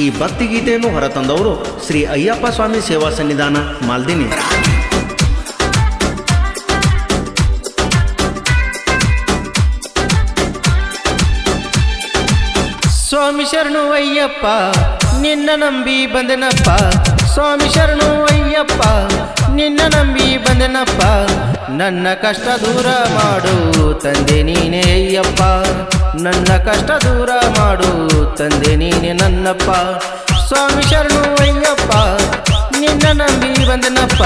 ಈ ಭಕ್ತಿಗೀತೆಯನ್ನು ಹೊರತಂದವರು ಶ್ರೀ ಅಯ್ಯಪ್ಪ ಸ್ವಾಮಿ ಸೇವಾ ಸನ್ನಿಧಾನ ಮಾಲ್ದಿನಿ. ಸ್ವಾಮಿ ಶರಣು ಅಯ್ಯಪ್ಪ ನಿನ್ನ ನಂಬಿ ಬಂದೆನಪ್ಪ, ಸ್ವಾಮಿ ಶರಣು ಅಯ್ಯಪ್ಪ ನಿನ್ನ ನಂಬಿ ಬಂದೆನಪ್ಪ, ನನ್ನ ಕಷ್ಟ ದೂರ ಮಾಡು ತಂದೆ ನೀನೇ ಅಯ್ಯಪ್ಪ, ನನ್ನ ಕಷ್ಟ ದೂರ ಮಾಡು ತಂದೆ ನೀನೆ ನನ್ನಪ್ಪ. ಸ್ವಾಮಿ ಶರಣು ಅಯ್ಯಪ್ಪ ನಿನ್ನ ನಂಬಿ ಬಂದೆನಪ್ಪ,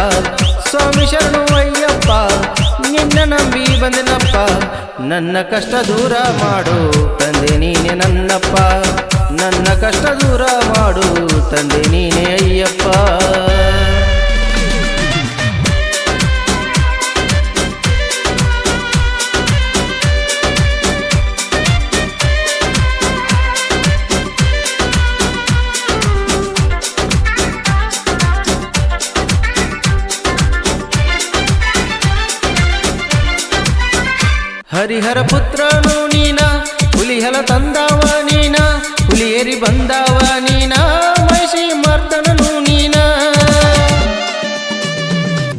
ಸ್ವಾಮಿ ಶರಣು ಅಯ್ಯಪ್ಪ ನಿನ್ನ ನಂಬಿ ಬಂದೆನಪ್ಪ, ನನ್ನ ಕಷ್ಟ ದೂರ ಮಾಡು ತಂದೆ ನೀನೆ ನನ್ನಪ್ಪ, ನನ್ನ ಕಷ್ಟ ದೂರ ಮಾಡು ತಂದೆ ನೀನೆ ಅಯ್ಯಪ್ಪ. ಹರಿಹರ ಪುತ್ರನು ನೀನ, ಹುಲಿಹಲ ತಂದವ ನೀನ, ಹುಲಿಯೇರಿ ಬಂದವ ನೀನ, ಮೈಷಿ ಮರ್ದನನು ನೀನ.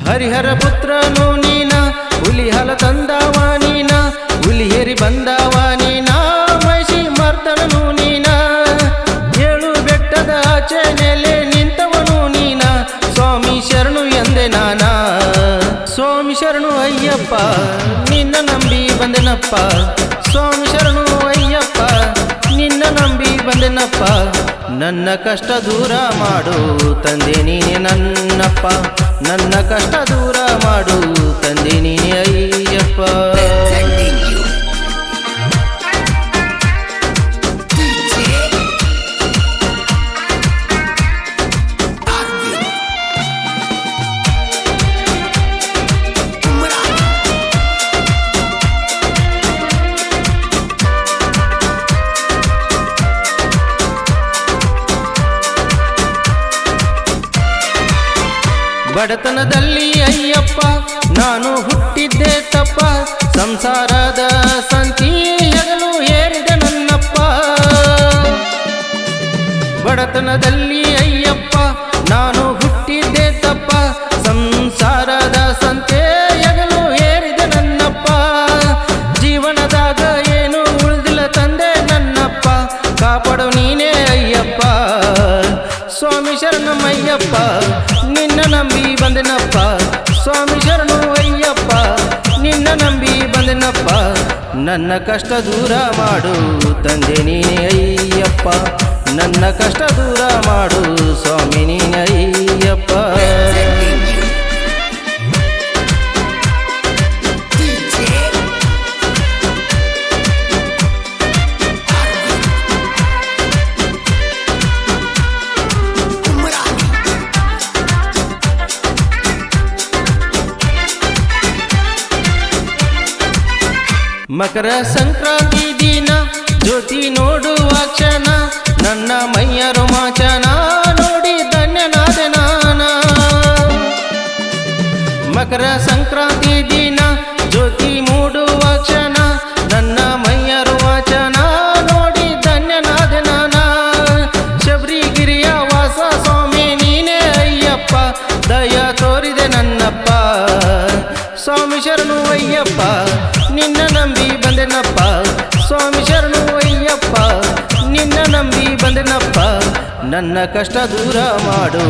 ಹರಿಹರ ಪುತ್ರನು ನೀನ, ಹುಲಿಹಲ ತಂದವ ನೀನ, ಹುಲಿಯೇರಿ ಬಂದವ ನೀನ, ಮೈಷಿ ಮರ್ದನನು ನೀನ. ಏಳು ಬೆಟ್ಟದ ಆಚೆ ನೆಲೆ ನಿಂತವನು ನೀನ, ಸ್ವಾಮಿ ಶರಣು ಎಂದೆ ನಾನ. ಸ್ವಾಮಿ ಶರಣು ಅಯ್ಯಪ್ಪ ನಿನ್ನ ನಂಬಿ ಬಂದೆನಪ್ಪ, ಸ್ವಾಮಿ ಶರಣು ಅಯ್ಯಪ್ಪ ನಿನ್ನ ನಂಬಿ ಬಂದೆನಪ್ಪ, ನನ್ನ ಕಷ್ಟ ದೂರ ಮಾಡು ತಂದೆ ನೀನೆ ನನ್ನಪ್ಪ, ನನ್ನ ಕಷ್ಟ ದೂರ ಮಾಡು ತಂದೆ ನೀನೆ ಅಯ್ಯಪ್ಪ. ಬಡತನದಲ್ಲಿ ಅಯ್ಯಪ್ಪ ನಾನು ಹುಟ್ಟಿದ್ದೆ ತಪ್ಪ, ಸಂಸಾರದ ಸಂತಿ ಹೆಗಲು ಏರಿದೆ ನನ್ನಪ್ಪ. ಬಡತನದಲ್ಲಿ ಅಯ್ಯಪ್ಪ ನಾನು ಹುಟ್ಟಿದ್ದೆ ತಪ್ಪ, ಸಂಸಾರದ ಸಂತೆ ಹೆಗಲು ಏರಿದೆ ನನ್ನಪ್ಪ. ಜೀವನದಾಗ ಏನು ಉಳಿದಿಲ್ಲ ತಂದೆ ನನ್ನಪ್ಪ, ಕಾಪಾಡು ನೀನೇ ಅಯ್ಯಪ್ಪ. ಸ್ವಾಮಿ ಶರಣಮಯ್ಯಪ್ಪ ನಿನ್ನ ನಂಬಿ ಬಂದೆನಪ್ಪ, ಸ್ವಾಮಿ ಶರಣು ಅಯ್ಯಪ್ಪ ನಿನ್ನ ನಂಬಿ ಬಂದೆನಪ್ಪ, ನನ್ನ ಕಷ್ಟ ದೂರ ಮಾಡು ತಂದೆ ನೀನೆ ಅಯ್ಯಪ್ಪ, ನನ್ನ ಕಷ್ಟ ದೂರ ಮಾಡು ಸ್ವಾಮಿ ನೀನೆ ಅಯ್ಯಪ್ಪ. ಮಕರ ಸಂಕ್ರಾಂತಿ ದಿನ ಜ್ಯೋತಿ ನೋಡುವ ಕ್ಷಣ, ನನ್ನ ಮೈಯ ರೋಮಾಂಚನ ನೋಡಿ ಧನ್ಯನಾದೆ ನಾನ. ಮಕರ ಸಂಕ್ರಾಂತಿ ದಿನ ಜ್ಯೋತಿ ಮೂಡುವ ಕ್ಷಣ, ನನ್ನ ಮೈಯ ರೋಮಾಂಚನ ನೋಡಿ ಧನ್ಯನಾದೆ ನಾನ. ಶಬರಿಗಿರಿಯ ವಾಸ ಸ್ವಾಮಿ ನೀನೇ ಅಯ್ಯಪ್ಪ, ದಯ ತೋರಿದೆ ನನ್ನಪ್ಪ. ಸ್ವಾಮಿ ಶರಣು ಅಯ್ಯಪ್ಪ ನಿನ್ನ ನಂಬಿ ಬಂದೆನಪ್ಪ, ಸ್ವಾಮಿ ಶರಣು ಅಯ್ಯಪ್ಪ ನಿನ್ನ ನಂಬಿ ಬಂದೆನಪ್ಪ, ನನ್ನ ಕಷ್ಟ ದೂರ ಮಾಡು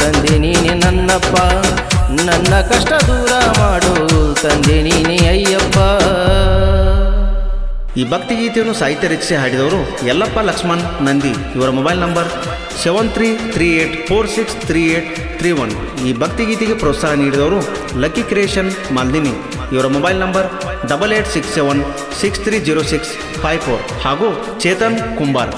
ತಂದೆ ನೀನೆ ನನ್ನಪ್ಪ, ನನ್ನ ಕಷ್ಟ ದೂರ ಮಾಡು ತಂದೆ ನೀನೆ ಅಯ್ಯಪ್ಪ. ಈ ಭಕ್ತಿಗೀತೆಯನ್ನು ಸಾಹಿತ್ಯ ರಚಿಸಿ ಹಾಡಿದವರು ಯಲ್ಲಪ್ಪ ಲಕ್ಷ್ಮಣ್ ನಂದಿ. ಇವರ ಮೊಬೈಲ್ ನಂಬರ್ 7338463831. ಈ ಭಕ್ತಿಗೀತೆಗೆ ಪ್ರೋತ್ಸಾಹ ನೀಡಿದವರು ಲಕ್ಕಿ ಕ್ರಿಯೇಷನ್ ಮಾಲ್ದಿನಿ. ಇವರ ಮೊಬೈಲ್ ನಂಬರ್ 8867630654 ಹಾಗೂ ಚೇತನ್ ಕುಂಬಾರ್.